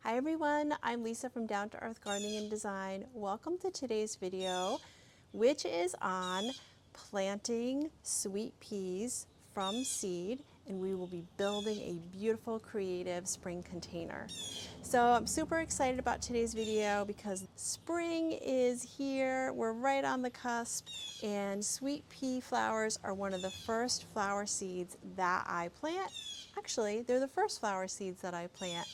Hi everyone, I'm Lisa from Down to Earth Gardening and Design. Welcome to today's video, which is on planting sweet peas from seed, and we will be building a beautiful creative spring container. So I'm super excited about today's video because spring is here. We're right on the cusp, and sweet pea flowers are one of the first flower seeds that I plant. Actually, they're the first flower seeds that I plant.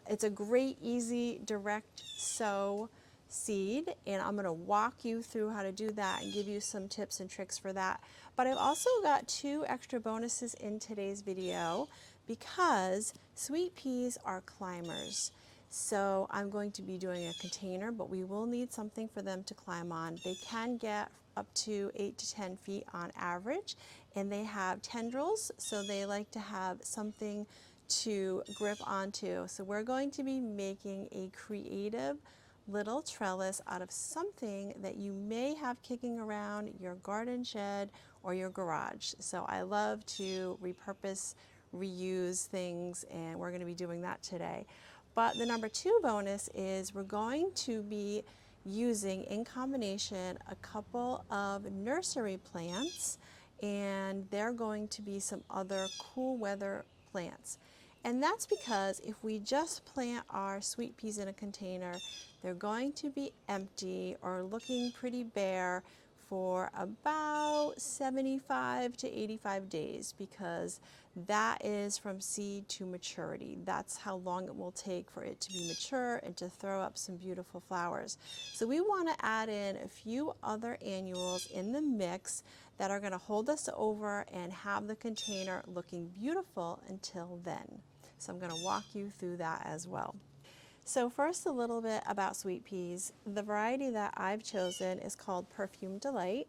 It's a great, easy, direct sow seed, and I'm going to walk you through how to do that and give you some tips and tricks for that. But I've also got 2 extra bonuses in today's video because sweet peas are climbers. So I'm going to be doing a container, but we will need something for them to climb on. They can get up to 8 to 10 feet on average, and they have tendrils, so they like to have something to grip onto. So we're going to be making a creative little trellis out of something that you may have kicking around your garden shed or your garage. So I love to repurpose, reuse things, and we're going to be doing that today. But the number 2 bonus is we're going to be using in combination a couple of nursery plants, and they're going to be some other cool weather plants. And that's because if we just plant our sweet peas in a container, they're going to be empty or looking pretty bare for about 75 to 85 days, because that is from seed to maturity. That's how long it will take for it to be mature and to throw up some beautiful flowers. So we want to add in a few other annuals in the mix that are going to hold us over and have the container looking beautiful until then. So I'm going to walk you through that as well. So first, a little bit about sweet peas. The variety that I've chosen is called Perfume Delight,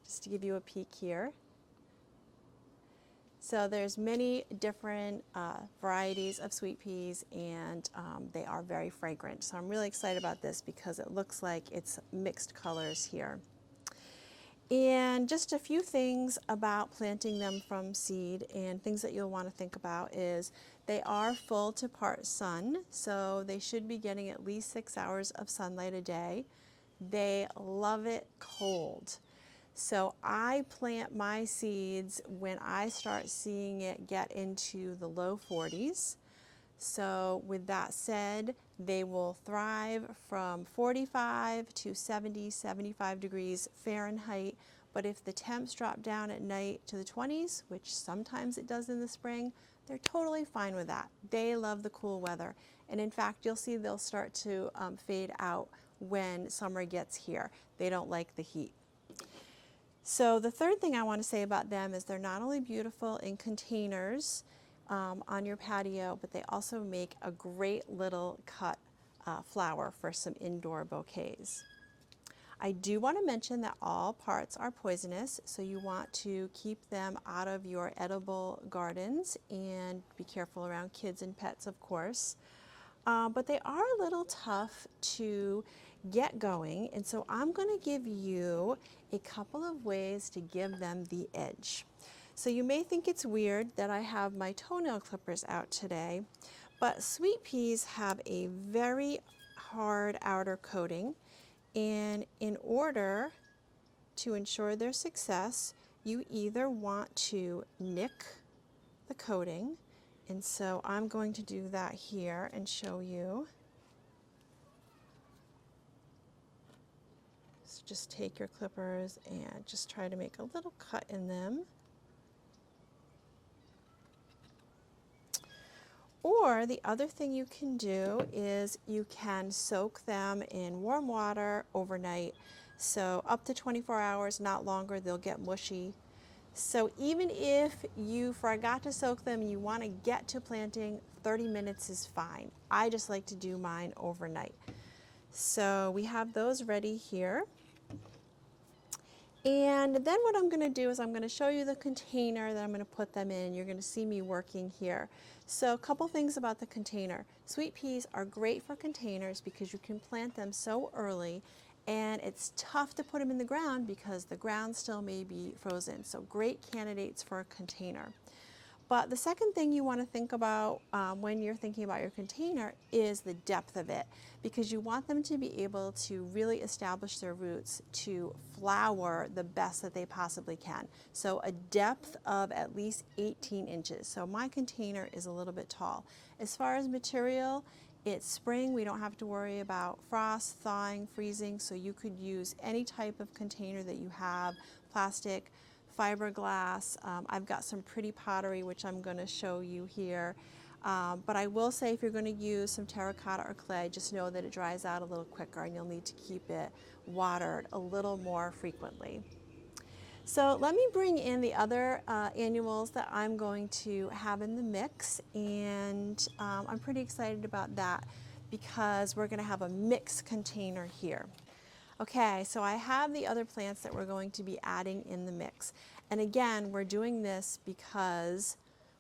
just to give you a peek here. So there's many different varieties of sweet peas, and they are very fragrant. So I'm really excited about this because it looks like it's mixed colors here. And just a few things about planting them from seed, and things that you'll want to think about is they are full to part sun, so they should be getting at least 6 hours of sunlight a day. They love it cold. So I plant my seeds when I start seeing it get into the low 40s. So with that said, they will thrive from 45 to 70, 75 degrees Fahrenheit. But if the temps drop down at night to the 20s, which sometimes it does in the spring, they're totally fine with that. They love the cool weather. And in fact, you'll see they'll start to fade out when summer gets here. They don't like the heat. So the third thing I want to say about them is they're not only beautiful in containers on your patio, but they also make a great little cut flower for some indoor bouquets. I do want to mention that all parts are poisonous, so you want to keep them out of your edible gardens and be careful around kids and pets, of course. But they are a little tough to get going, and so I'm going to give you a couple of ways to give them the edge. So you may think it's weird that I have my toenail clippers out today, but sweet peas have a very hard outer coating, and in order to ensure their success, you either want to nick the coating, and so I'm going to do that here and show you. So just take your clippers and just try to make a little cut in them. Or the other thing you can do is you can soak them in warm water overnight. So up to 24 hours, not longer, they'll get mushy. So even if you forgot to soak them and you want to get to planting, 30 minutes is fine. I just like to do mine overnight. So we have those ready here. And then what I'm going to do is I'm going to show you the container that I'm going to put them in. You're going to see me working here. So a couple things about the container. Sweet peas are great for containers because you can plant them so early, and it's tough to put them in the ground because the ground still may be frozen. So great candidates for a container. But the second thing you want to think about when you're thinking about your container is the depth of it, because you want them to be able to really establish their roots to flower the best that they possibly can. So a depth of at least 18 inches. So my container is a little bit tall. As far as material, it's spring. We don't have to worry about frost, thawing, freezing, so you could use any type of container that you have, plastic, fiberglass. I've got some pretty pottery which I'm going to show you here. But I will say if you're going to use some terracotta or clay, just know that it dries out a little quicker and you'll need to keep it watered a little more frequently. So let me bring in the other annuals that I'm going to have in the mix, and I'm pretty excited about that because we're going to have a mixed container here. Okay, so I have the other plants that we're going to be adding in the mix. And again, we're doing this because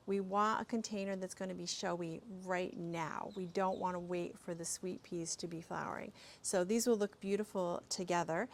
we want a container that's going to be showy right now. We don't want to wait for the sweet peas to be flowering. So these will look beautiful together.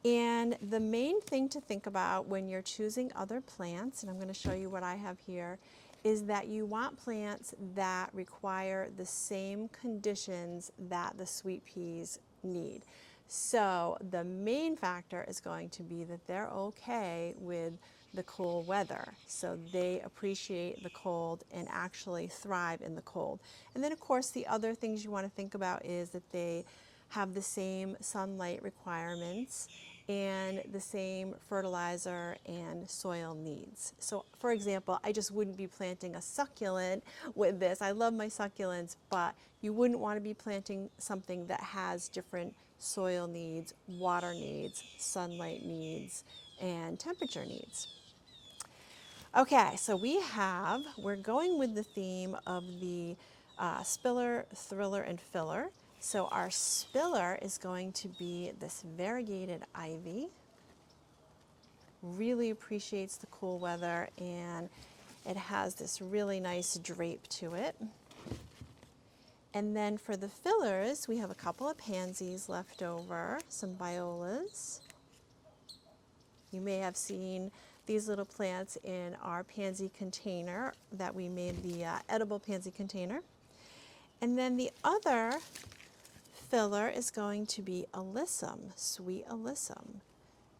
And the main thing to think about when you're choosing other plants, and I'm going to show you what I have here, is that you want plants that require the same conditions that the sweet peas need. So the main factor is going to be that they're okay with the cool weather. So they appreciate the cold and actually thrive in the cold. And then of course the other things you want to think about is that they have the same sunlight requirements and the same fertilizer and soil needs. So for example, I just wouldn't be planting a succulent with this. I love my succulents, but you wouldn't want to be planting something that has different soil needs, water needs, sunlight needs, and temperature needs. Okay, so we're going with the theme of the spiller, thriller, and filler. So our spiller is going to be this variegated ivy. Really appreciates the cool weather, and it has this really nice drape to it. And then for the fillers, we have a couple of pansies left over, some violas. You may have seen these little plants in our pansy container that we made, the edible pansy container. And then the other filler is going to be alyssum, sweet alyssum.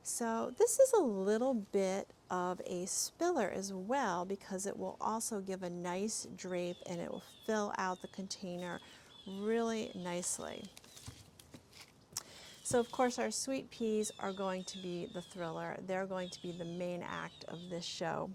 So this is a little bit of a spiller as well, because it will also give a nice drape and it will fill out the container really nicely. So of course our sweet peas are going to be the thriller. They're going to be the main act of this show.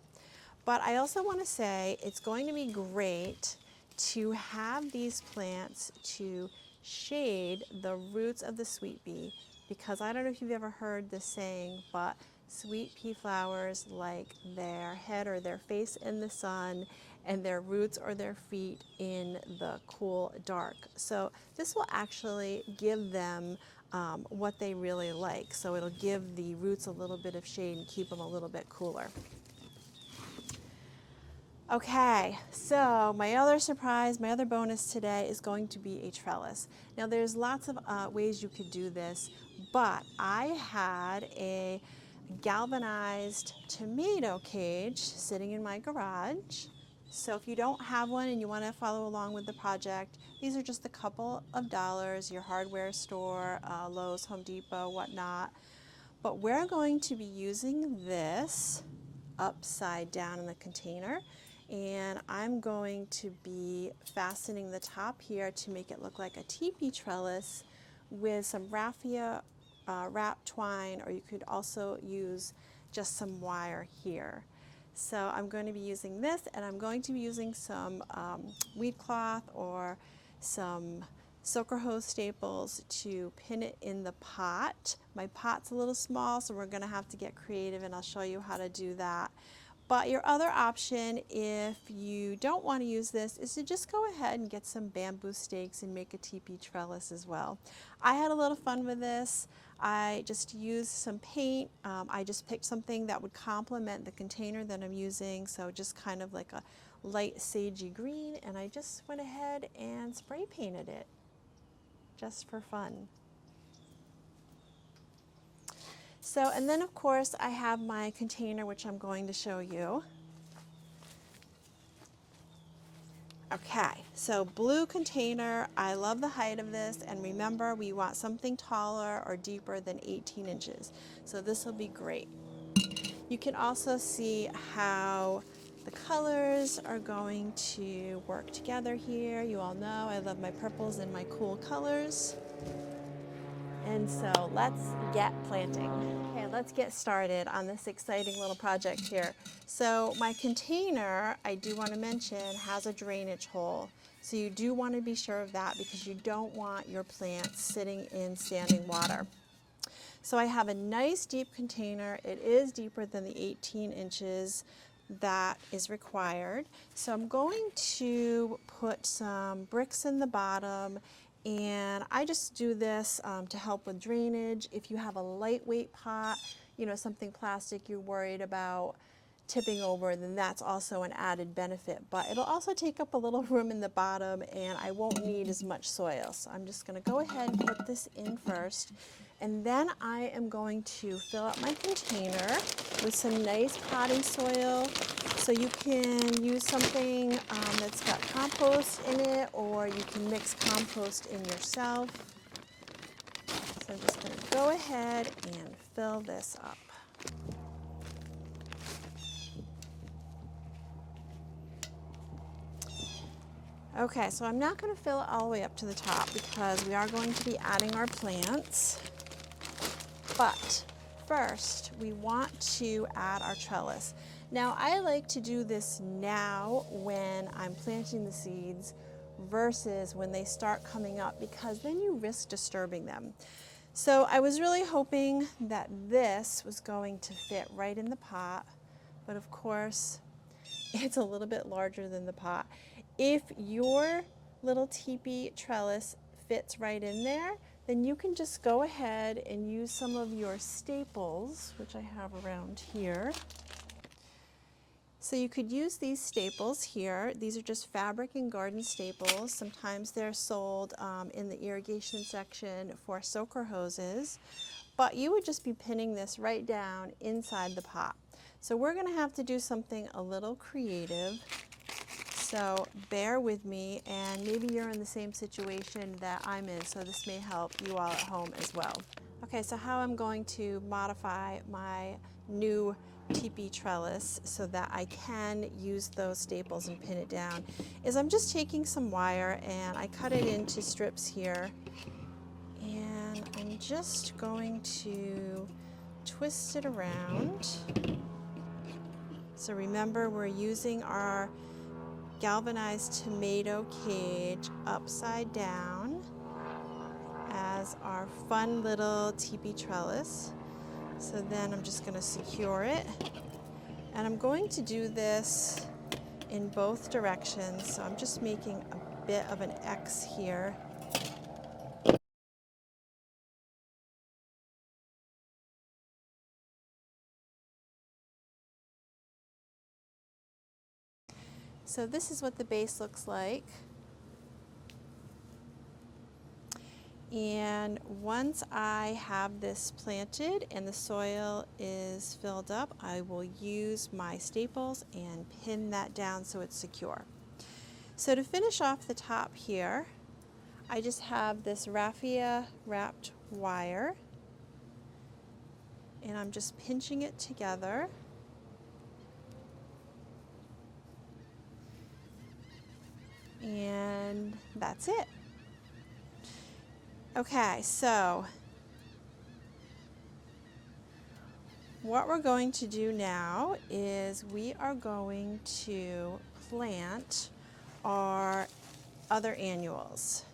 But I also want to say it's going to be great to have these plants to shade the roots of the sweet pea, because I don't know if you've ever heard this saying, but sweet pea flowers like their head or their face in the sun and their roots or their feet in the cool dark. So this will actually give them what they really like. So it'll give the roots a little bit of shade and keep them a little bit cooler. Okay, so my other surprise, my other bonus today is going to be a trellis. Now there's lots of ways you could do this, but I had a galvanized tomato cage sitting in my garage. So if you don't have one and you want to follow along with the project, these are just a couple of dollars, your hardware store, Lowe's, Home Depot, whatnot. But we're going to be using this upside down in the container, and I'm going to be fastening the top here to make it look like a teepee trellis with some raffia wrap twine, or you could also use just some wire here. So I'm going to be using this, and I'm going to be using some weed cloth or some soaker hose staples to pin it in the pot. My pot's a little small, so we're going to have to get creative, and I'll show you how to do that. But your other option, if you don't want to use this, is to just go ahead and get some bamboo stakes and make a teepee trellis as well. I had a little fun with this. I just used some paint. I just picked something that would complement the container that I'm using, so just kind of like a light sagey green, and I just went ahead and spray painted it just for fun. So, and then of course I have my container, which I'm going to show you. Okay, so blue container, I love the height of this, and remember we want something taller or deeper than 18 inches. So this will be great. You can also see how the colors are going to work together here. You all know I love my purples and my cool colors. And so let's get planting. Okay, let's get started on this exciting little project here. So my container, I do want to mention, has a drainage hole. So you do want to be sure of that because you don't want your plants sitting in standing water. So I have a nice deep container. It is deeper than the 18 inches that is required. So I'm going to put some bricks in the bottom, and I just do this to help with drainage. If you have a lightweight pot, you know, something plastic you're worried about tipping over, then that's also an added benefit. But it'll also take up a little room in the bottom, and I won't need as much soil. So I'm just going to go ahead and put this in first. And then I am going to fill up my container with some nice potting soil. So you can use something that's got compost in it, or you can mix compost in yourself. So I'm just going to go ahead and fill this up. Okay, so I'm not going to fill it all the way up to the top because we are going to be adding our plants. But first, we want to add our trellis. Now, I like to do this now when I'm planting the seeds versus when they start coming up, because then you risk disturbing them. So I was really hoping that this was going to fit right in the pot, but of course, it's a little bit larger than the pot. If your little teepee trellis fits right in there, then you can just go ahead and use some of your staples, which I have around here. So you could use these staples here. These are just fabric and garden staples. Sometimes they're sold in the irrigation section for soaker hoses, but you would just be pinning this right down inside the pot. So we're going to have to do something a little creative. So bear with me, and maybe you're in the same situation that I'm in, so this may help you all at home as well. Okay, so how I'm going to modify my new teepee trellis so that I can use those staples and pin it down is I'm just taking some wire and I cut it into strips here, and I'm just going to twist it around. So remember, we're using our galvanized tomato cage upside down as our fun little teepee trellis. So then I'm just going to secure it, and I'm going to do this in both directions. So I'm just making a bit of an X here. So this is what the base looks like. And once I have this planted and the soil is filled up, I will use my staples and pin that down so it's secure. So to finish off the top here, I just have this raffia wrapped wire, and I'm just pinching it together. And that's it. Okay, so what we're going to do now is we are going to plant our other annuals.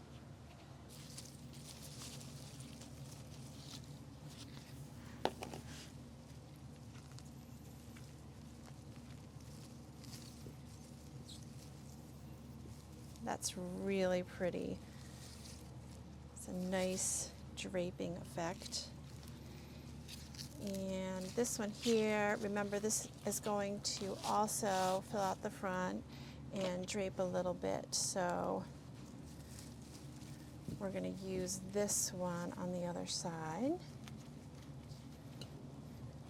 That's really pretty. It's a nice draping effect. And this one here, remember, this is going to also fill out the front and drape a little bit. So we're going to use this one on the other side.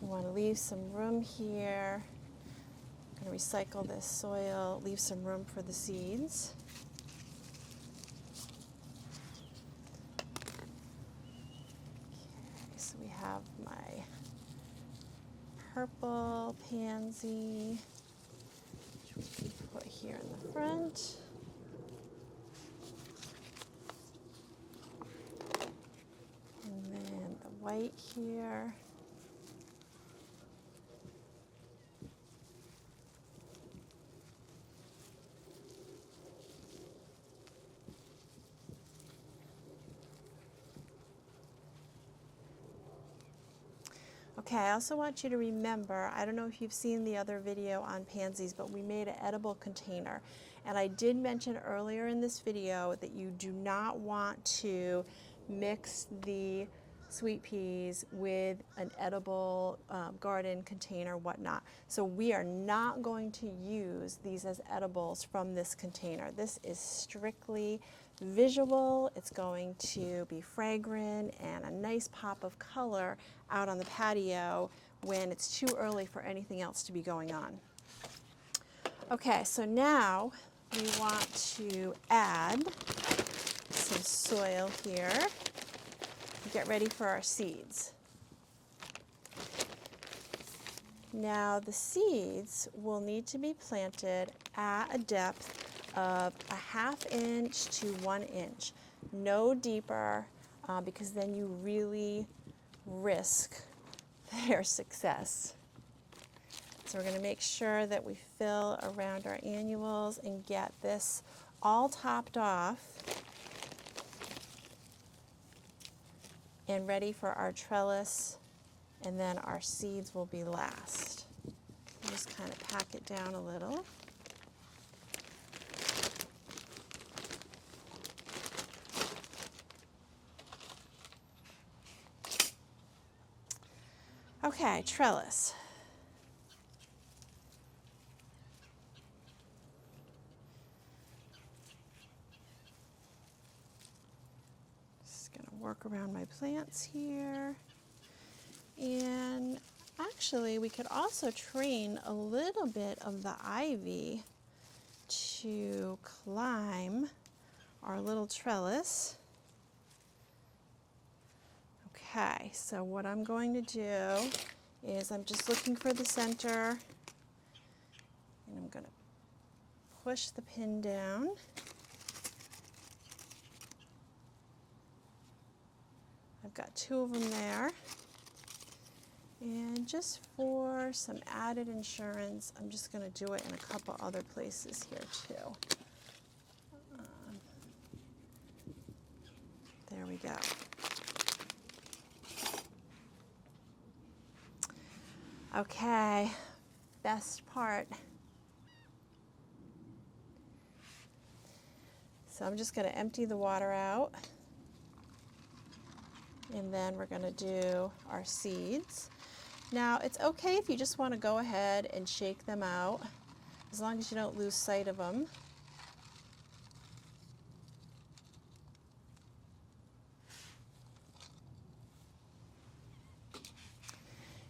We want to leave some room here. I'm going to recycle this soil, leave some room for the seeds. Okay, so we have my purple pansy, which we can put here in the front. And then the white here. Okay, I also want you to remember, I don't know if you've seen the other video on pansies, but we made an edible container. And I did mention earlier in this video that you do not want to mix the sweet peas with an edible garden container, whatnot. So we are not going to use these as edibles from this container. This is strictly visual. It's going to be fragrant and a nice pop of color out on the patio when it's too early for anything else to be going on. Okay, so now we want to add some soil here. Get ready for our seeds. Now the seeds will need to be planted at a depth of 1/2 inch to 1 inch. No deeper, because then you really risk their success. So we're going to make sure that we fill around our annuals and get this all topped off and ready for our trellis, and then our seeds will be last. Just kind of pack it down a little. Okay, trellis. Just going to work around my plants here. And actually, we could also train a little bit of the ivy to climb our little trellis. Okay, so what I'm going to do is I'm just looking for the center, and I'm going to push the pin down. I've got 2 of them there. And just for some added insurance, I'm just going to do it in a couple other places here too. There we go. Okay, best part. So I'm just going to empty the water out, and then we're going to do our seeds. Now, it's okay if you just want to go ahead and shake them out, as long as you don't lose sight of them.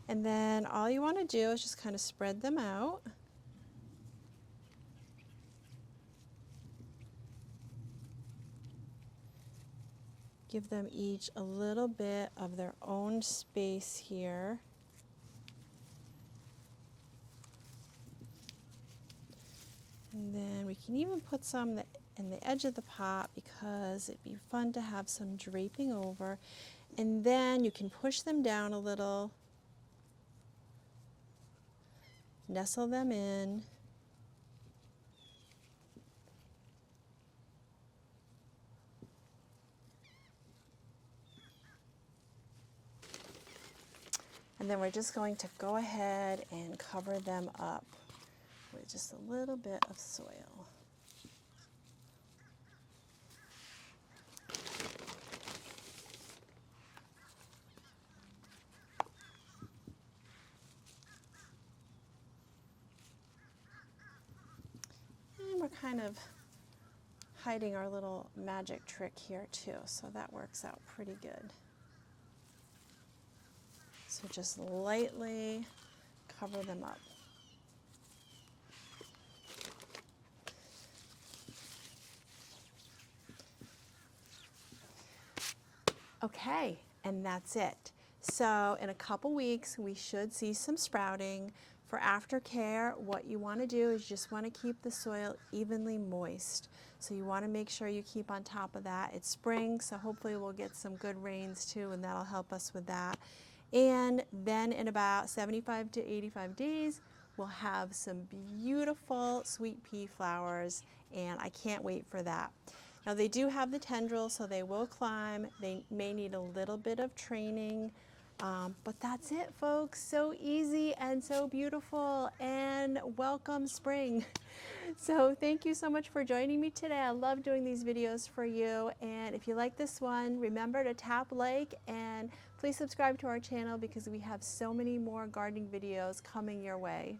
And then all you want to do is just kind of spread them out. Give them each a little bit of their own space here. And then we can even put some in the edge of the pot, because it'd be fun to have some draping over. And then you can push them down a little, nestle them in. And then we're just going to go ahead and cover them up with just a little bit of soil. And we're kind of hiding our little magic trick here too, so that works out pretty good. So just lightly cover them up. Okay, and that's it. So in a couple weeks, we should see some sprouting. For aftercare, what you want to do is just want to keep the soil evenly moist. So you want to make sure you keep on top of that. It's spring, so hopefully we'll get some good rains too, and that'll help us with that. And then in about 75 to 85 days, we'll have some beautiful sweet pea flowers, and I can't wait for that. Now they do have the tendrils, so they will climb. They may need a little bit of training, but that's it, folks. So easy and so beautiful, and welcome spring. So thank you so much for joining me today. I love doing these videos for you, and if you like this one, remember to tap like and please subscribe to our channel because we have so many more gardening videos coming your way.